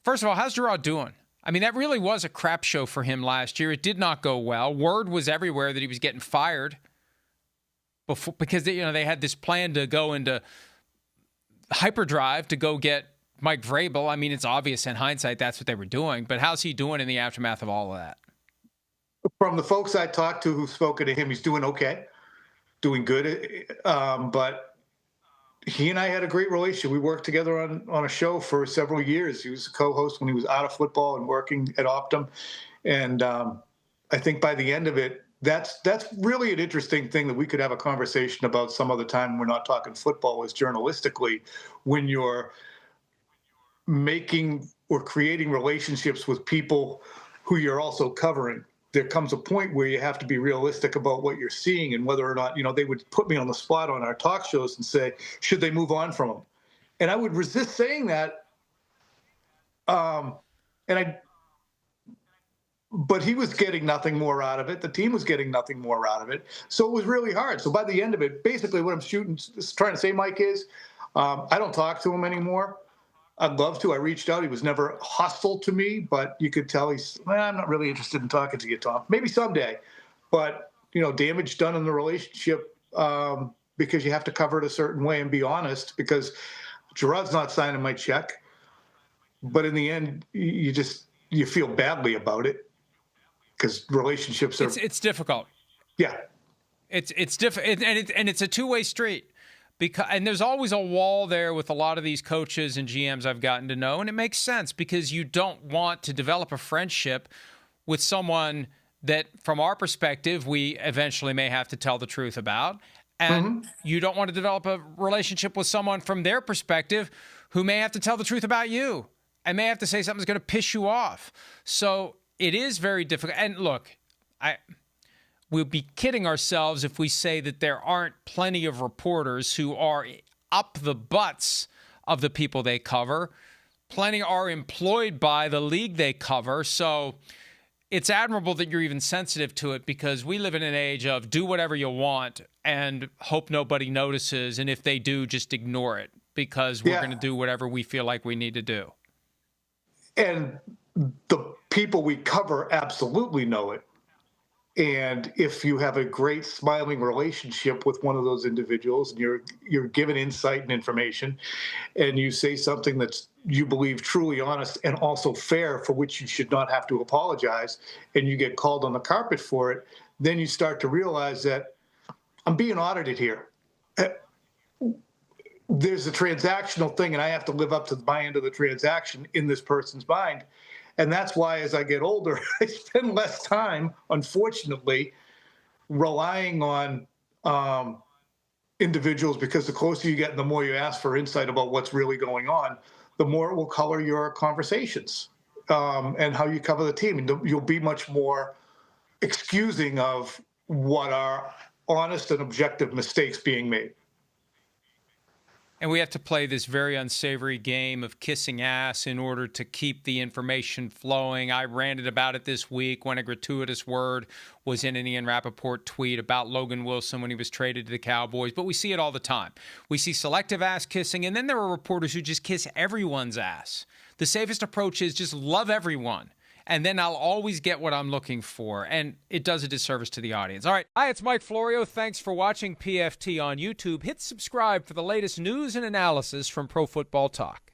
First of all, how's Gerard doing? I mean, that really was a crap show for him last year. It did not go well. Word was everywhere that he was getting fired because they had this plan to go into hyperdrive to go get Mike Vrabel. I mean, it's obvious in hindsight that's what they were doing. But how's he doing in the aftermath of all of that? From the folks I talked to who've spoken to him, he's doing okay, doing good. But he and I had a great relationship. We worked together on a show for several years. He was a co-host when he was out of football and working at Optum. And I think by the end of it, that's really an interesting thing that we could have a conversation about some other time when we're not talking football, is journalistically, when you're making or creating relationships with people who you're also covering. There comes a point where you have to be realistic about what you're seeing and whether or not, they would put me on the spot on our talk shows and say, should they move on from him? And I would resist saying that. But he was getting nothing more out of it. The team was getting nothing more out of it. So it was really hard. So by the end of it, basically what I'm trying to say, Mike, is I don't talk to him anymore. I'd love to. I reached out. He was never hostile to me, but you could tell I'm not really interested in talking to you, Tom. Maybe someday. But, damage done in the relationship because you have to cover it a certain way and be honest, because Gerard's not signing my check. But in the end, you feel badly about it because relationships are... It's difficult. Yeah. It's difficult, and it's a two-way street. And there's always a wall there with a lot of these coaches and GMs I've gotten to know, and it makes sense because you don't want to develop a friendship with someone that, from our perspective, we eventually may have to tell the truth about, and you don't want to develop a relationship with someone from their perspective who may have to tell the truth about you and may have to say something that's going to piss you off. So it is very difficult. And look, we'll be kidding ourselves if we say that there aren't plenty of reporters who are up the butts of the people they cover. Plenty are employed by the league they cover. So it's admirable that you're even sensitive to it, because we live in an age of do whatever you want and hope nobody notices. And if they do, just ignore it, because we're going to do whatever we feel like we need to do. And the people we cover absolutely know it. And if you have a great smiling relationship with one of those individuals and you're given insight and information, and you say something that's you believe truly honest and also fair, for which you should not have to apologize, and you get called on the carpet for it, then you start to realize that I'm being audited here. There's a transactional thing, and I have to live up to my end of the transaction in this person's mind. And that's why, as I get older, I spend less time, unfortunately, relying on individuals, because the closer you get and the more you ask for insight about what's really going on, the more it will color your conversations and how you cover the team. And you'll be much more excusing of what are honest and objective mistakes being made. And we have to play this very unsavory game of kissing ass in order to keep the information flowing. I ranted about it this week when a gratuitous word was in an Ian Rappaport tweet about Logan Wilson when he was traded to the Cowboys. But we see it all the time. We see selective ass kissing, and then there are reporters who just kiss everyone's ass. The safest approach is just love everyone, and then I'll always get what I'm looking for, and it does a disservice to the audience. All right. Hi, it's Mike Florio. Thanks for watching PFT on YouTube. Hit subscribe for the latest news and analysis from Pro Football Talk.